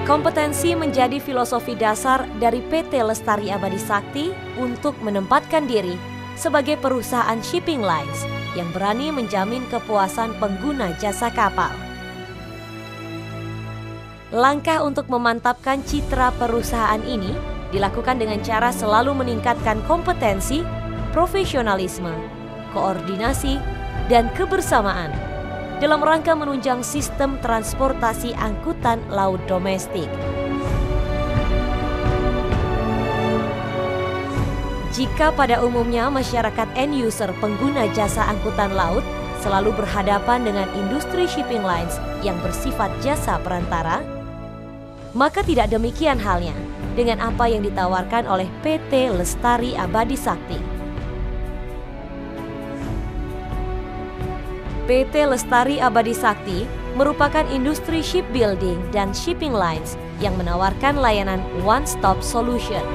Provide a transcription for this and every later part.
Kompetensi menjadi filosofi dasar dari PT Lestari Abadi Sakti untuk menempatkan diri sebagai perusahaan shipping lines yang berani menjamin kepuasan pengguna jasa kapal. Langkah untuk memantapkan citra perusahaan ini dilakukan dengan cara selalu meningkatkan kompetensi, profesionalisme, koordinasi, dan kebersamaan dalam rangka menunjang sistem transportasi angkutan laut domestik. Jika pada umumnya masyarakat end user pengguna jasa angkutan laut selalu berhadapan dengan industri shipping lines yang bersifat jasa perantara, maka tidak demikian halnya dengan apa yang ditawarkan oleh PT Lestari Abadi Sakti. PT Lestari Abadi Sakti merupakan industri shipbuilding dan shipping lines yang menawarkan layanan one-stop solution.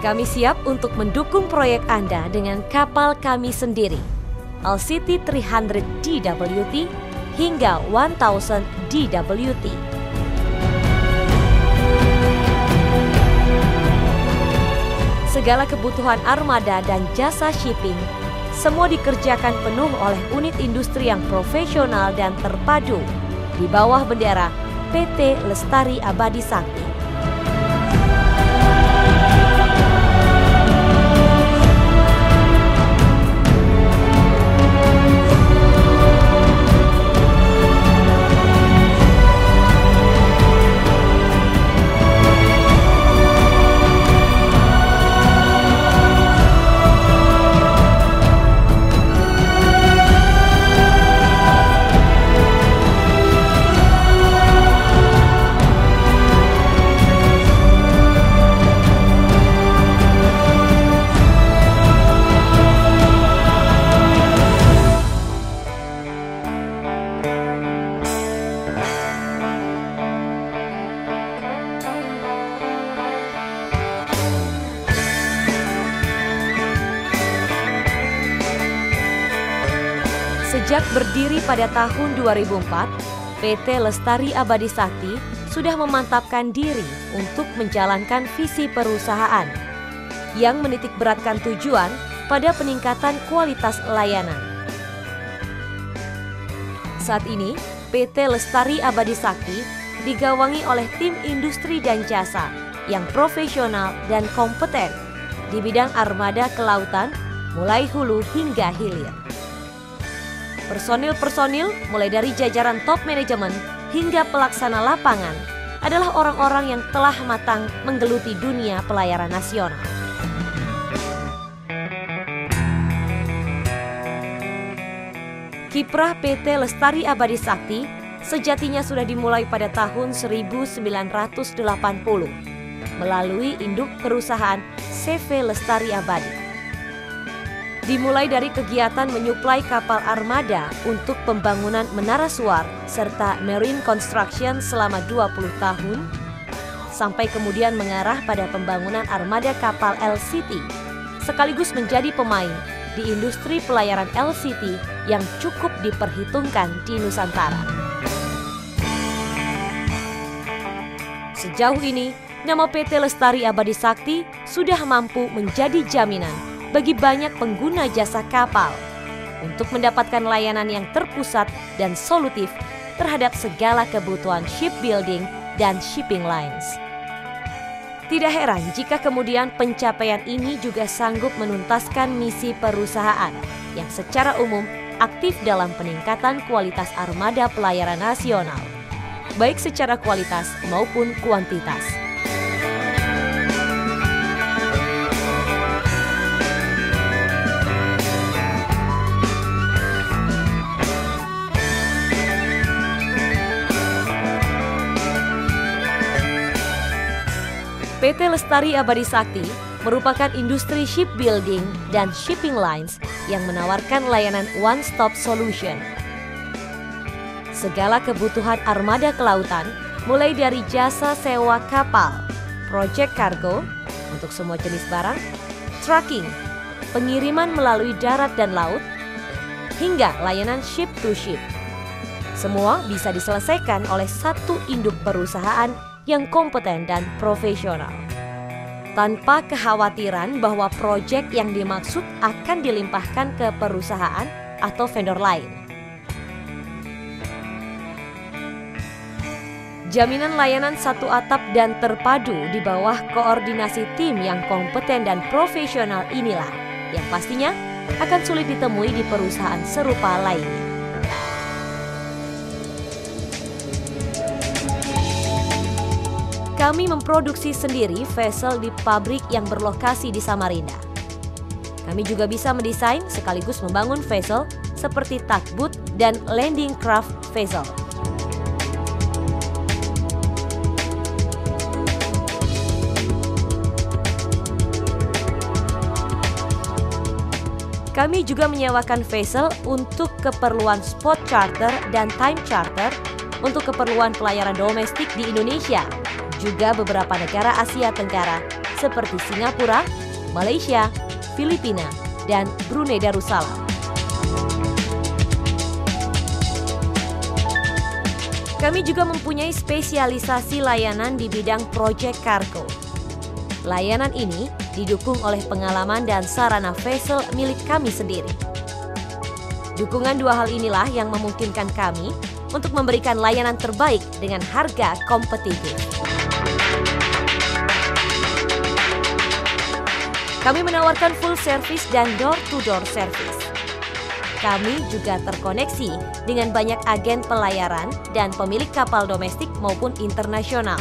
Kami siap untuk mendukung proyek Anda dengan kapal kami sendiri, LCT 300 DWT hingga 1000 DWT. Segala kebutuhan armada dan jasa shipping semua dikerjakan penuh oleh unit industri yang profesional dan terpadu di bawah bendera PT Lestari Abadi Sakti. Sejak berdiri pada tahun 2004, PT Lestari Abadi Sakti sudah memantapkan diri untuk menjalankan visi perusahaan yang menitik beratkan tujuan pada peningkatan kualitas layanan. Saat ini, PT Lestari Abadi Sakti digawangi oleh tim industri dan jasa yang profesional dan kompeten di bidang armada kelautan mulai hulu hingga hilir. Personil-personil mulai dari jajaran top manajemen hingga pelaksana lapangan adalah orang-orang yang telah matang menggeluti dunia pelayaran nasional. Kiprah PT Lestari Abadi Sakti sejatinya sudah dimulai pada tahun 1980 melalui induk perusahaan CV Lestari Abadi. Dimulai dari kegiatan menyuplai kapal armada untuk pembangunan menara suar serta marine construction selama 20 tahun, sampai kemudian mengarah pada pembangunan armada kapal LCT, sekaligus menjadi pemain di industri pelayaran LCT yang cukup diperhitungkan di Nusantara. Sejauh ini, nama PT Lestari Abadi Sakti sudah mampu menjadi jaminan bagi banyak pengguna jasa kapal untuk mendapatkan layanan yang terpusat dan solutif terhadap segala kebutuhan shipbuilding dan shipping lines. Tidak heran jika kemudian pencapaian ini juga sanggup menuntaskan misi perusahaan yang secara umum aktif dalam peningkatan kualitas armada pelayaran nasional, baik secara kualitas maupun kuantitas. PT Lestari Abadi Sakti merupakan industri shipbuilding dan shipping lines yang menawarkan layanan one-stop solution. Segala kebutuhan armada kelautan, mulai dari jasa sewa kapal, project cargo untuk semua jenis barang, trucking, pengiriman melalui darat dan laut, hingga layanan ship to ship. Semua bisa diselesaikan oleh satu induk perusahaan yang kompeten dan profesional, tanpa kekhawatiran bahwa proyek yang dimaksud akan dilimpahkan ke perusahaan atau vendor lain. Jaminan layanan satu atap dan terpadu di bawah koordinasi tim yang kompeten dan profesional inilah yang pastinya akan sulit ditemui di perusahaan serupa lainnya. Kami memproduksi sendiri vessel di pabrik yang berlokasi di Samarinda. Kami juga bisa mendesain sekaligus membangun vessel seperti tugboat dan landing craft vessel. Kami juga menyewakan vessel untuk keperluan spot charter dan time charter untuk keperluan pelayaran domestik di Indonesia, juga beberapa negara Asia Tenggara seperti Singapura, Malaysia, Filipina, dan Brunei Darussalam. Kami juga mempunyai spesialisasi layanan di bidang project cargo. Layanan ini didukung oleh pengalaman dan sarana vessel milik kami sendiri. Dukungan dua hal inilah yang memungkinkan kami untuk memberikan layanan terbaik dengan harga kompetitif. Kami menawarkan full service dan door-to-door service. Kami juga terkoneksi dengan banyak agen pelayaran dan pemilik kapal domestik maupun internasional.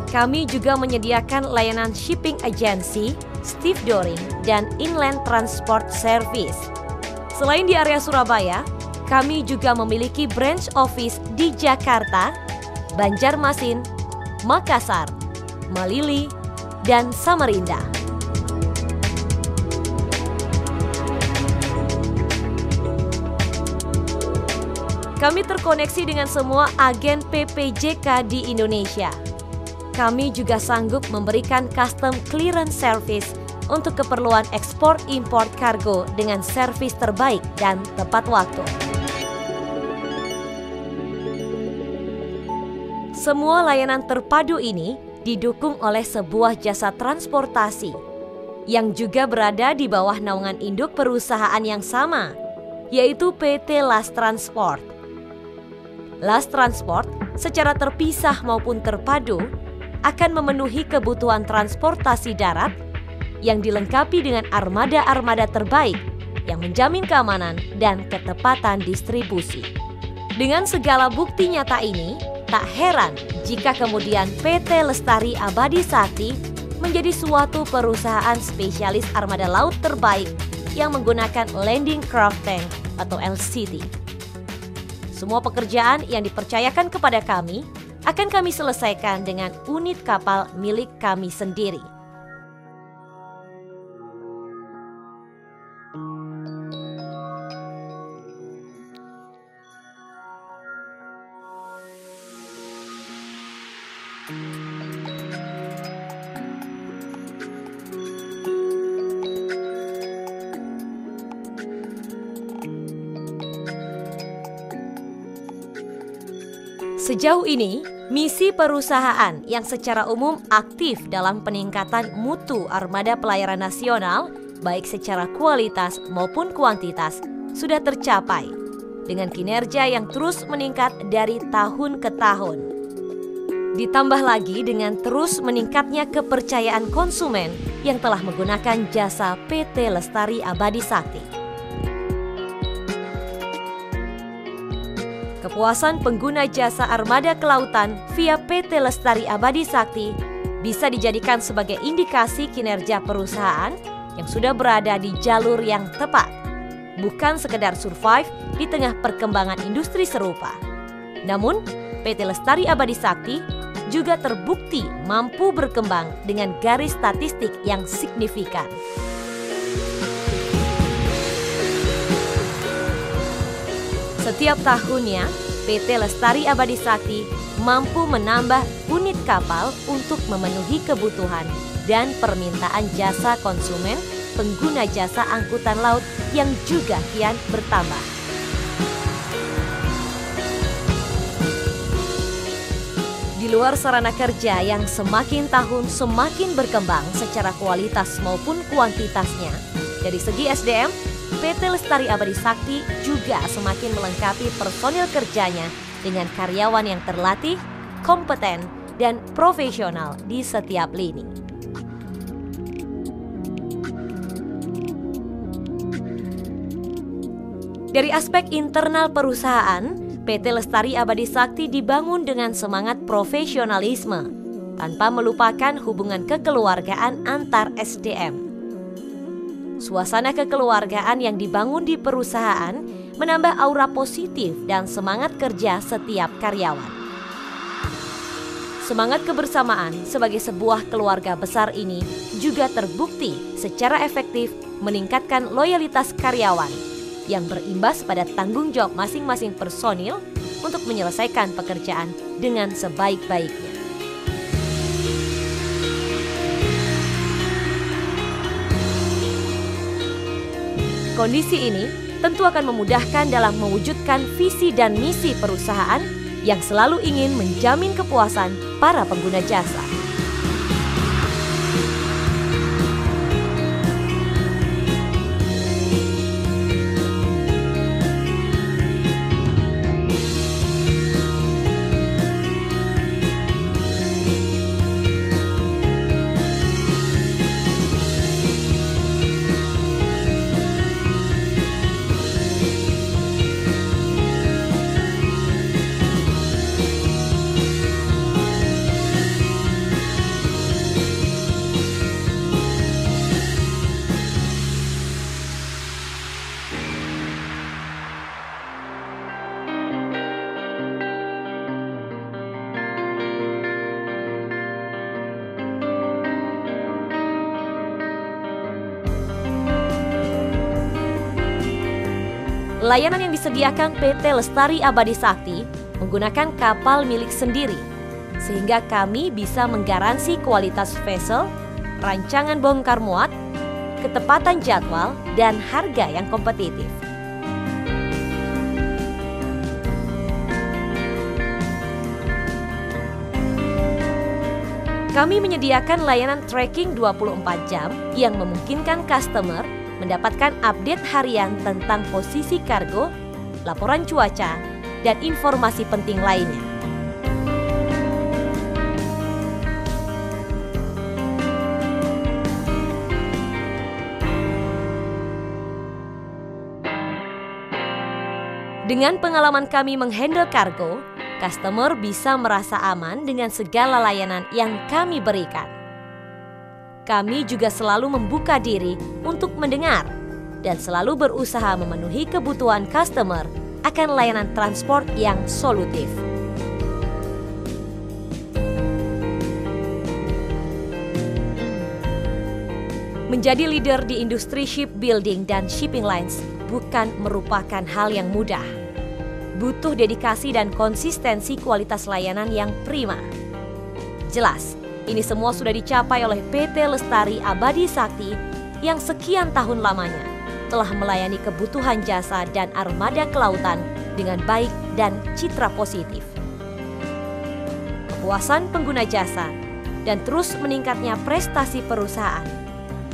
Kami juga menyediakan layanan shipping agency, stevedoring, dan inland transport service. Selain di area Surabaya, kami juga memiliki branch office di Jakarta, Banjarmasin, Makassar, Malili, dan Samarinda. Kami terkoneksi dengan semua agen PPJK di Indonesia. Kami juga sanggup memberikan custom clearance service untuk keperluan ekspor-impor kargo dengan servis terbaik dan tepat waktu. Semua layanan terpadu ini didukung oleh sebuah jasa transportasi yang juga berada di bawah naungan induk perusahaan yang sama, yaitu PT Las Transport. Las Transport secara terpisah maupun terpadu akan memenuhi kebutuhan transportasi darat yang dilengkapi dengan armada-armada terbaik yang menjamin keamanan dan ketepatan distribusi. Dengan segala bukti nyata ini, tak heran jika kemudian PT Lestari Abadi Sakti menjadi suatu perusahaan spesialis armada laut terbaik yang menggunakan landing craft tank atau LCT. Semua pekerjaan yang dipercayakan kepada kami akan kami selesaikan dengan unit kapal milik kami sendiri. Sejauh ini, misi perusahaan yang secara umum aktif dalam peningkatan mutu armada pelayaran nasional, baik secara kualitas maupun kuantitas, sudah tercapai dengan kinerja yang terus meningkat dari tahun ke tahun. Ditambah lagi dengan terus meningkatnya kepercayaan konsumen yang telah menggunakan jasa PT Lestari Abadi Sakti. Kepuasan pengguna jasa armada kelautan via PT Lestari Abadi Sakti bisa dijadikan sebagai indikasi kinerja perusahaan yang sudah berada di jalur yang tepat, bukan sekedar survive di tengah perkembangan industri serupa. Namun, PT Lestari Abadi Sakti juga terbukti mampu berkembang dengan garis statistik yang signifikan. Setiap tahunnya, PT Lestari Abadi Sakti mampu menambah unit kapal untuk memenuhi kebutuhan dan permintaan jasa konsumen pengguna jasa angkutan laut yang juga kian bertambah. Di luar sarana kerja yang semakin tahun semakin berkembang secara kualitas maupun kuantitasnya, dari segi SDM, PT Lestari Abadi Sakti juga semakin melengkapi personil kerjanya dengan karyawan yang terlatih, kompeten, dan profesional di setiap lini. Dari aspek internal perusahaan, PT Lestari Abadi Sakti dibangun dengan semangat profesionalisme, tanpa melupakan hubungan kekeluargaan antar SDM. Suasana kekeluargaan yang dibangun di perusahaan menambah aura positif dan semangat kerja setiap karyawan. Semangat kebersamaan sebagai sebuah keluarga besar ini juga terbukti secara efektif meningkatkan loyalitas karyawan yang berimbas pada tanggung jawab masing-masing personil untuk menyelesaikan pekerjaan dengan sebaik-baiknya. Kondisi ini tentu akan memudahkan dalam mewujudkan visi dan misi perusahaan yang selalu ingin menjamin kepuasan para pengguna jasa. Layanan yang disediakan PT Lestari Abadi Sakti menggunakan kapal milik sendiri, sehingga kami bisa menggaransi kualitas vessel, rancangan bongkar muat, ketepatan jadwal, dan harga yang kompetitif. Kami menyediakan layanan tracking 24 jam yang memungkinkan customer mendapatkan update harian tentang posisi kargo, laporan cuaca, dan informasi penting lainnya. Dengan pengalaman kami menghandle kargo, customer bisa merasa aman dengan segala layanan yang kami berikan. Kami juga selalu membuka diri untuk mendengar dan selalu berusaha memenuhi kebutuhan customer akan layanan transport yang solutif. Menjadi leader di industri shipbuilding dan shipping lines bukan merupakan hal yang mudah. Butuh dedikasi dan konsistensi kualitas layanan yang prima. Jelas, ini semua sudah dicapai oleh PT Lestari Abadi Sakti yang sekian tahun lamanya telah melayani kebutuhan jasa dan armada kelautan dengan baik dan citra positif. Kepuasan pengguna jasa dan terus meningkatnya prestasi perusahaan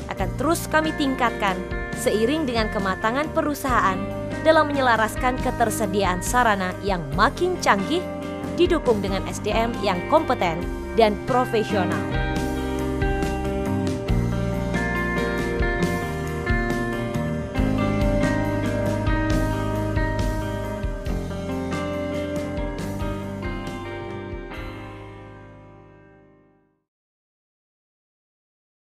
akan terus kami tingkatkan seiring dengan kematangan perusahaan dalam menyelaraskan ketersediaan sarana yang makin canggih didukung dengan SDM yang kompeten dan profesional.